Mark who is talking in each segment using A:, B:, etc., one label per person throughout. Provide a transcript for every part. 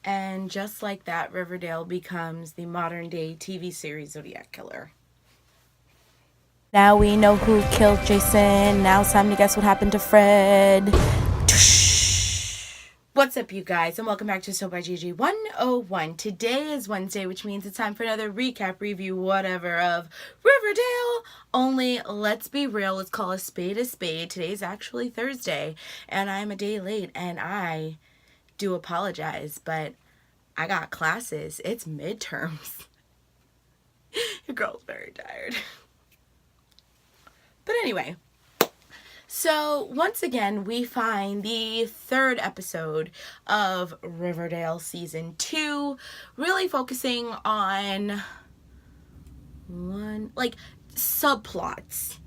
A: And just like that, Riverdale becomes the modern day TV series Zodiac Killer. Now we know who killed Jason. Now it's time to guess what happened to Fred. What's up, you guys, and welcome back to Soap by Gigi 101. Today is Wednesday, which means it's time for another recap, review, whatever of Riverdale. Only, let's be real, let's call a spade a spade. Today's actually Thursday, and I'm a day late, and I do apologize, but I got classes. It's midterms. Your girl's very tired. But anyway, so once again, we find the third episode of Riverdale Season 2, really focusing on subplots,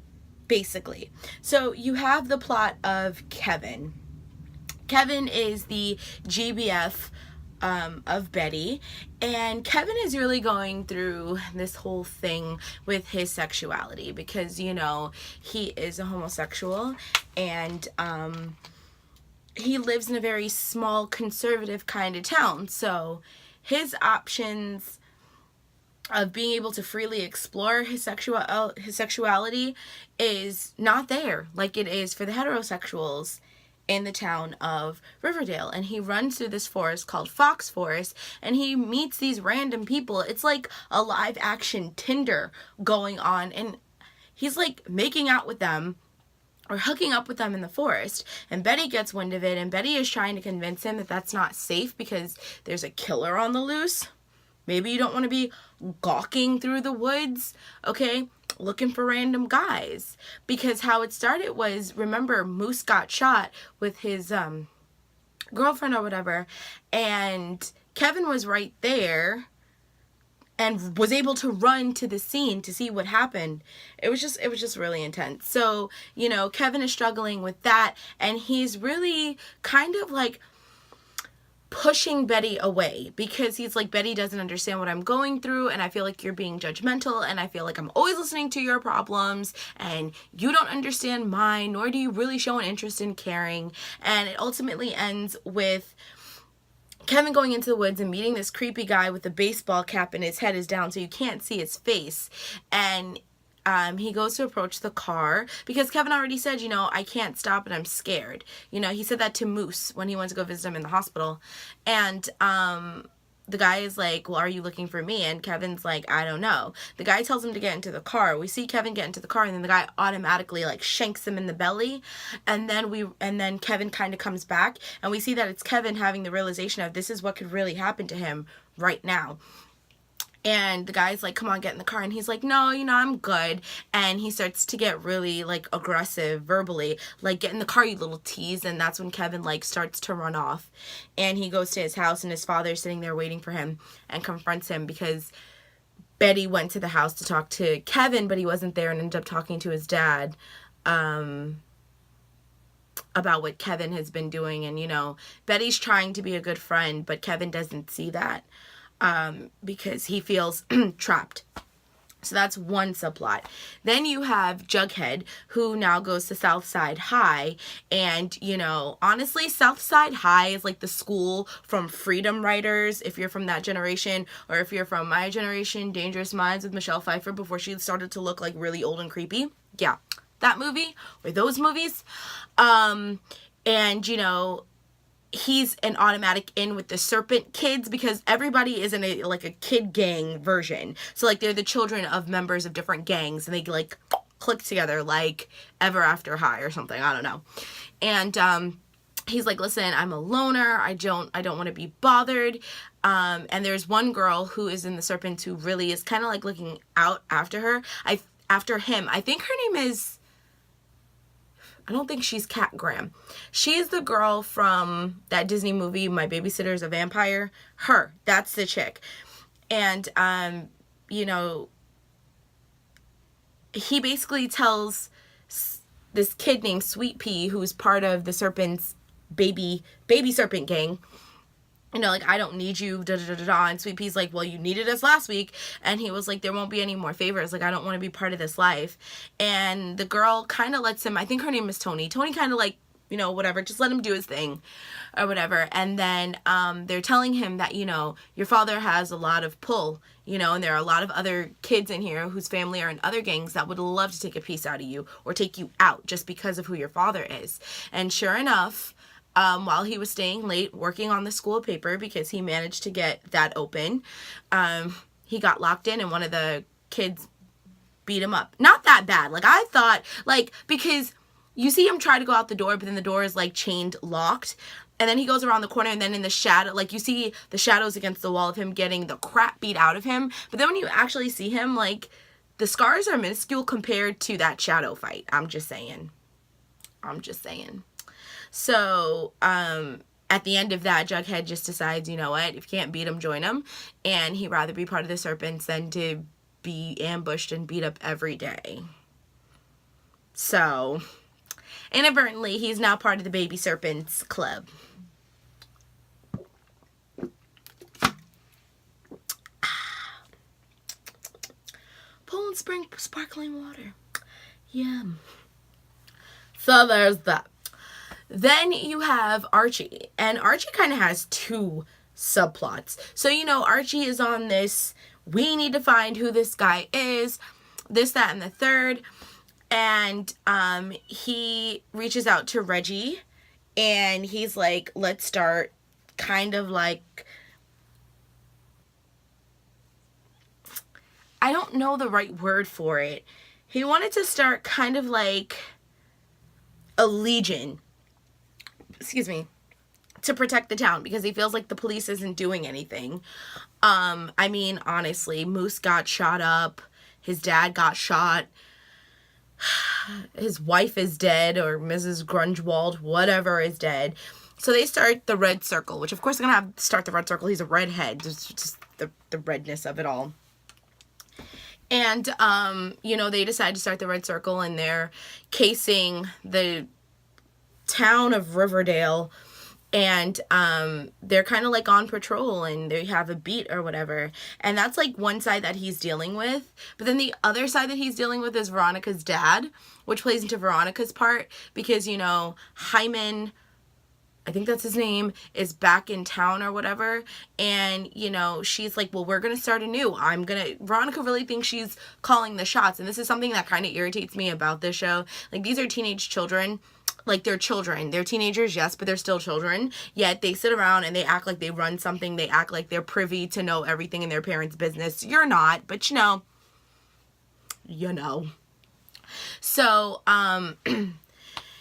A: basically. So you have the plot of Kevin. Kevin is the GBF of Betty, and Kevin is really going through this whole thing with his sexuality because, you know, he is a homosexual, and he lives in a very small, conservative kind of town, so his options of being able to freely explore his sexuality is not there like it is for the heterosexuals in the town of Riverdale. And he runs through this forest called Fox Forest, and he meets these random people. It's like a live action Tinder going on, and he's like making out with them or hooking up with them in the forest, and Betty gets wind of it, and Betty is trying to convince him that that's not safe because there's a killer on the loose. Maybe you don't want to be gawking through the woods, okay, looking for random guys. Because how it started was, remember, Moose got shot with his girlfriend or whatever, and Kevin was right there and was able to run to the scene to see what happened. It was just really intense. So, you know, Kevin is struggling with that, and he's really kind of like pushing Betty away because he's like, Betty doesn't understand what I'm going through, and I feel like you're being judgmental, and I feel like I'm always listening to your problems, and you don't understand mine, nor do you really show an interest in caring. And it ultimately ends with Kevin going into the woods and meeting this creepy guy with a baseball cap, and his head is down so you can't see his face, and he goes to approach the car because Kevin already said, you know, I can't stop and I'm scared. You know, he said that to Moose when he went to go visit him in the hospital. And the guy is like, well, are you looking for me? And Kevin's like, I don't know. The guy tells him to get into the car. We see Kevin get into the car, and then the guy automatically like shanks him in the belly. And then Kevin kind of comes back, and we see that it's Kevin having the realization of this is what could really happen to him right now. And the guy's like, come on, get in the car. And he's like, no, you know, I'm good. And he starts to get really, like, aggressive verbally. Like, get in the car, you little tease. And that's when Kevin, like, starts to run off. And he goes to his house, and his father's sitting there waiting for him and confronts him because Betty went to the house to talk to Kevin, but he wasn't there, and ended up talking to his dad about what Kevin has been doing. And, you know, Betty's trying to be a good friend, but Kevin doesn't see that. Because he feels trapped. So that's one subplot. Then you have Jughead, who now goes to Southside High. And, you know, honestly, Southside High is like the school from Freedom Writers, if you're from that generation, or if you're from my generation, Dangerous Minds with Michelle Pfeiffer, before she started to look like really old and creepy. Yeah, that movie, or those movies. And, you know, he's an automatic in with the Serpent kids because everybody is in a kid gang version. So like they're the children of members of different gangs, and they like click together like Ever After High or something. I don't know. And he's like, listen, I'm a loner. I don't want to be bothered. And there's one girl who is in the Serpents who really is kind of like looking out after him. I think her name is, I don't think she's Kat Graham. She's the girl from that Disney movie, My Babysitter's a Vampire. Her, that's the chick. And, you know, he basically tells this kid named Sweet Pea, who's part of the Serpent's baby Serpent gang, you know, like, I don't need you, da-da-da-da-da, and Sweet Pea's like, well, you needed us last week, and he was like, there won't be any more favors, like, I don't want to be part of this life, and the girl kind of lets him, I think her name is Tony kind of, like, you know, whatever, just let him do his thing or whatever. And then they're telling him that, you know, your father has a lot of pull, you know, and there are a lot of other kids in here whose family are in other gangs that would love to take a piece out of you or take you out just because of who your father is. And sure enough, while he was staying late working on the school paper, because he managed to get that open, he got locked in and one of the kids beat him up. Not that bad. Like, I thought, like, because you see him try to go out the door, but then the door is, like, chained locked. And then he goes around the corner, and then in the shadow, like, you see the shadows against the wall of him getting the crap beat out of him. But then when you actually see him, like, the scars are minuscule compared to that shadow fight. I'm just saying. So, at the end of that, Jughead just decides, you know what, if you can't beat him, join him. And he'd rather be part of the Serpents than to be ambushed and beat up every day. So, inadvertently, he's now part of the Baby Serpents Club. Poland Spring sparkling water. Yum. So there's that. Then you have Archie. And Archie kind of has two subplots. So, you know, Archie is on this, we need to find who this guy is, this, that, and the third. And he reaches out to Reggie, and he's like, let's start kind of like, I don't know the right word for it. He wanted to start kind of like a legion, to protect the town, because he feels like the police isn't doing anything. I mean, honestly, Moose got shot up, his dad got shot, his wife is dead, or Mrs. Grunwald, whatever, is dead. So they start the Red Circle, which of course they're gonna have to start the Red Circle. He's a redhead, just the redness of it all. And, you know, they decide to start the Red Circle, and they're casing the town of Riverdale, and they're kind of like on patrol, and they have a beat or whatever. And that's like one side that he's dealing with. But then the other side that he's dealing with is Veronica's dad, which plays into Veronica's part, because, you know, Hyman, I think that's his name, is back in town or whatever. And, you know, she's like, well, we're going to start anew. Veronica really thinks she's calling the shots. And this is something that kind of irritates me about this show. Like, these are teenage children. Like, they're children. They're teenagers, yes, but they're still children. Yet they sit around and they act like they run something. They act like they're privy to know everything in their parents' business. You're not, but you know. So,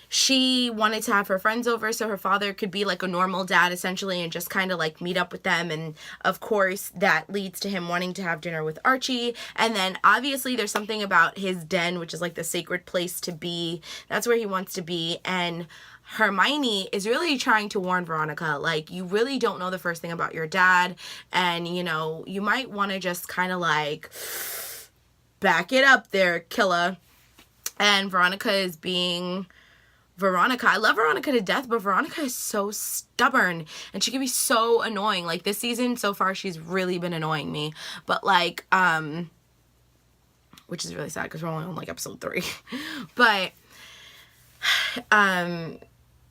A: she wanted to have her friends over so her father could be like a normal dad, essentially, and just kind of like meet up with them. And of course that leads to him wanting to have dinner with Archie. And then obviously there's something about his den, which is like the sacred place to be. That's where he wants to be. And Hermione is really trying to warn Veronica, like, you really don't know the first thing about your dad, and, you know, you might want to just kind of like back it up there, killer. And Veronica is being Veronica. I love Veronica to death, but Veronica is so stubborn, and she can be so annoying. Like, this season so far, she's really been annoying me. But like, which is really sad because we're only on like episode 3. But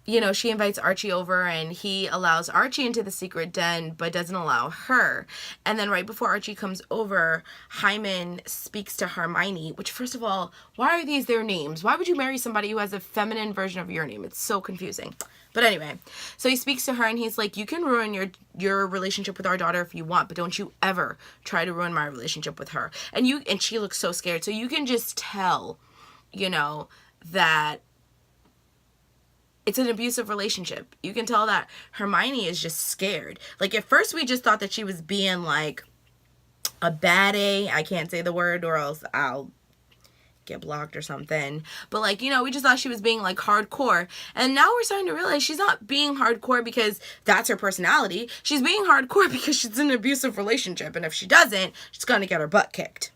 A: you know, she invites Archie over, and he allows Archie into the secret den, but doesn't allow her. And then right before Archie comes over, Hyman speaks to Hermione, which, first of all, why are these their names? Why would you marry somebody who has a feminine version of your name? It's so confusing. But anyway, so he speaks to her, and he's like, you can ruin your relationship with our daughter if you want, but don't you ever try to ruin my relationship with her. And she looks so scared. So you can just tell, you know, that it's an abusive relationship. You can tell that Hermione is just scared. Like, at first we just thought that she was being like a baddie. I can't say the word or else I'll get blocked or something. But like, you know, we just thought she was being like hardcore. And now we're starting to realize she's not being hardcore because that's her personality. She's being hardcore because she's in an abusive relationship. And if she doesn't, she's going to get her butt kicked.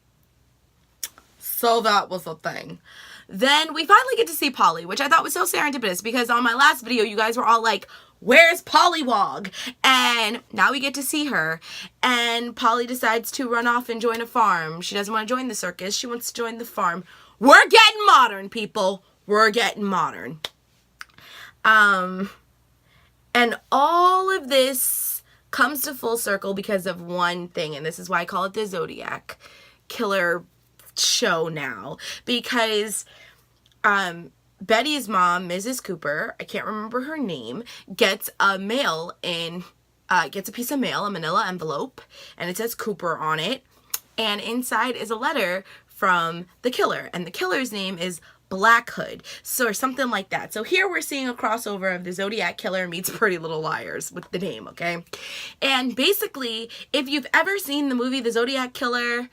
A: So that was the thing. Then we finally get to see Polly, which I thought was so serendipitous because on my last video, you guys were all like, where's Pollywog? And now we get to see her. And Polly decides to run off and join a farm. She doesn't want to join the circus. She wants to join the farm. We're getting modern, people. We're getting modern. And all of this comes to full circle because of one thing, and this is why I call it the Zodiac Killer show now, because Betty's mom, Mrs. Cooper, I can't remember her name, gets a piece of mail, a manila envelope, and it says Cooper on it, and inside is a letter from the killer, and the killer's name is Black Hood, so or something like that. So here we're seeing a crossover of the Zodiac Killer meets Pretty Little Liars with the name, okay? And basically, if you've ever seen the movie The Zodiac Killer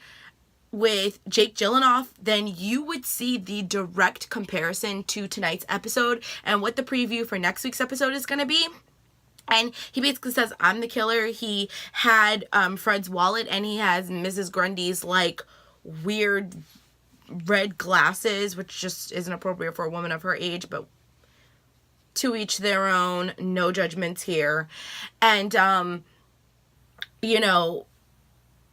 A: with Jake Gyllenhaal, then you would see the direct comparison to tonight's episode and what the preview for next week's episode is going to be. And he basically says, I'm the killer. He had Fred's wallet, and he has Mrs. Grundy's, like, weird red glasses, which just isn't appropriate for a woman of her age, but to each their own, no judgments here. And you know,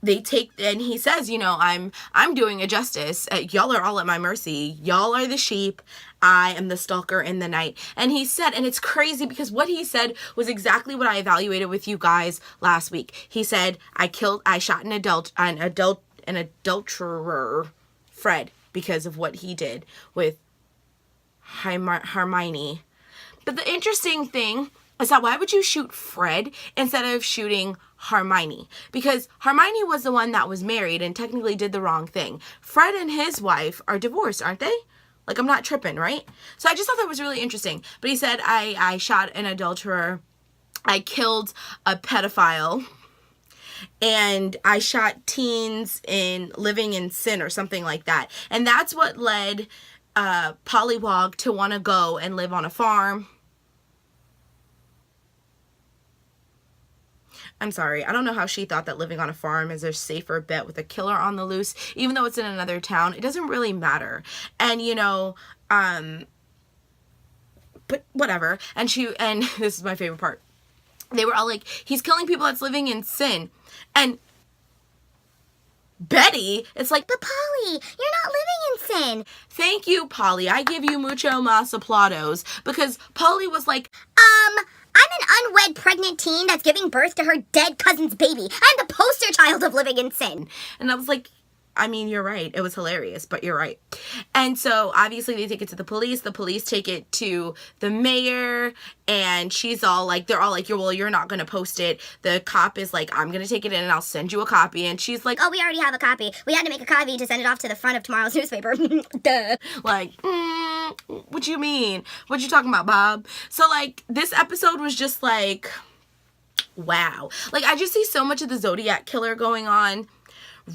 A: they take, and he says, you know, I'm doing a justice. Y'all are all at my mercy. Y'all are the sheep. I am the stalker in the night. And he said, and it's crazy because what he said was exactly what I evaluated with you guys last week. He said, I shot an adulterer, Fred, because of what he did with Hermione. But the interesting thing is that why would you shoot Fred instead of shooting Hermione? Because Hermione was the one that was married and technically did the wrong thing. Fred and his wife are divorced, aren't they? Like, I'm not tripping, right? So I just thought that was really interesting. But he said, I shot an adulterer, I killed a pedophile, and I shot teens in living in sin or something like that. And that's what led Pollywog to want to go and live on a farm. I'm sorry, I don't know how she thought that living on a farm is a safer bet with a killer on the loose, even though it's in another town. It doesn't really matter. And, you know, but whatever. And this is my favorite part. They were all like, he's killing people that's living in sin. And Betty, it's like,
B: but Polly, you're not living in sin.
A: Thank you, Polly. I give you mucho mas aplaudos. Because Polly was like,
B: I'm an unwed pregnant teen that's giving birth to her dead cousin's baby. I'm the poster child of living in sin.
A: And I was like, I mean, you're right. It was hilarious, but you're right. And so obviously they take it to the police. The police take it to the mayor, and she's all like, they're all like, you're not going to post it. The cop is like, I'm going to take it in and I'll send you a copy. And she's like,
B: oh, we already have a copy. We had to make a copy to send it off to the front of tomorrow's newspaper. Duh.
A: Like, what you mean? What you talking about, Bob? So like, this episode was just like, wow. Like, I just see so much of the Zodiac Killer going on.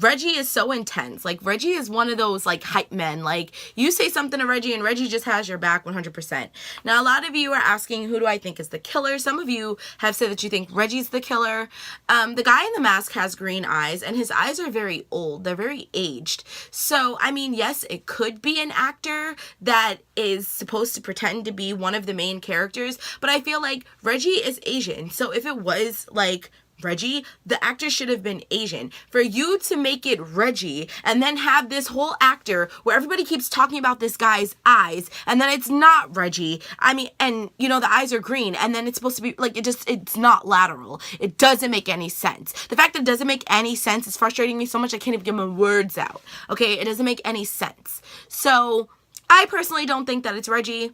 A: Reggie is so intense. Like, Reggie is one of those, like, hype men. Like, you say something to Reggie, and Reggie just has your back 100%. Now, a lot of you are asking, who do I think is the killer? Some of you have said that you think Reggie's the killer. The guy in the mask has green eyes, and his eyes are very old. They're very aged. So, I mean, yes, it could be an actor that is supposed to pretend to be one of the main characters, but I feel like Reggie is Asian. So, if it was, like, Reggie, the actor should have been Asian. For you to make it Reggie and then have this whole actor where everybody keeps talking about this guy's eyes and then it's not Reggie. I mean, and you know, the eyes are green and then it's supposed to be like, it's not lateral. It doesn't make any sense. The fact that it doesn't make any sense is frustrating me so much I can't even get my words out. Okay, it doesn't make any sense. So I personally don't think that it's Reggie.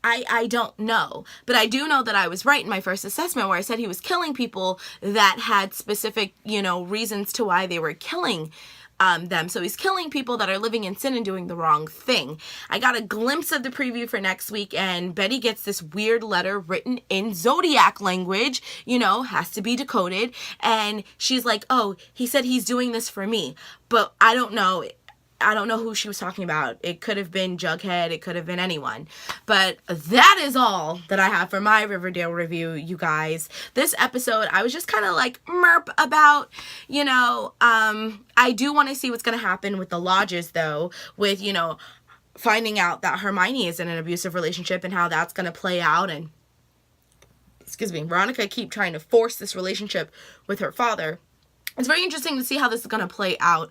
A: I don't know, but I do know that I was right in my first assessment where I said he was killing people that had specific, you know, reasons to why they were killing them. So he's killing people that are living in sin and doing the wrong thing. I got a glimpse of the preview for next week, and Betty gets this weird letter written in Zodiac language, you know, has to be decoded, and she's like, oh, he said he's doing this for me, but I don't know who she was talking about. It could have been Jughead. It could have been anyone. But that is all that I have for my Riverdale review, you guys. This episode, I was just kind of like merp about, you know, I do want to see what's going to happen with the lodges, though, with, you know, finding out that Hermione is in an abusive relationship and how that's going to play out. And, Veronica keep trying to force this relationship with her father. It's very interesting to see how this is going to play out.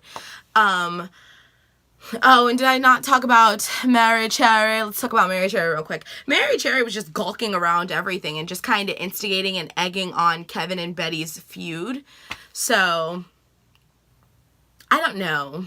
A: Oh, and did I not talk about Mary Cherry? Let's talk about Mary Cherry real quick. Mary Cherry was just gawking around everything and just kind of instigating and egging on Kevin and Betty's feud. So, I don't know.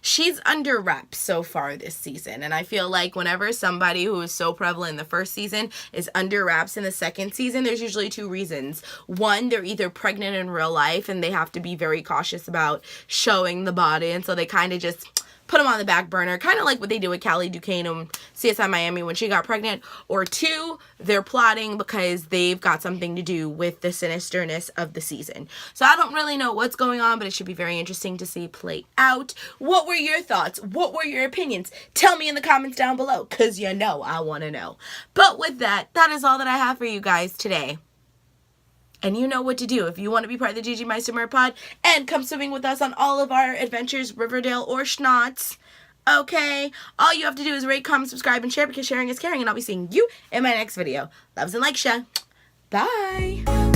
A: She's under wraps so far this season, and I feel like whenever somebody who is so prevalent in the first season is under wraps in the second season, there's usually two reasons. One, they're either pregnant in real life and they have to be very cautious about showing the body, and so they kind of just put them on the back burner, kind of like what they did with Callie Duquesne on CSI Miami when she got pregnant. Or two, they're plotting because they've got something to do with the sinisterness of the season. So I don't really know what's going on, but it should be very interesting to see play out. What were your thoughts? What were your opinions? Tell me in the comments down below, because you know I want to know. But with that, that is all that I have for you guys today. And you know what to do if you want to be part of the Gigi Meister Mer Pod and come swimming with us on all of our adventures, Riverdale or Schnotts. Okay? All you have to do is rate, comment, subscribe, and share, because sharing is caring, and I'll be seeing you in my next video. Loves and likes ya. Bye.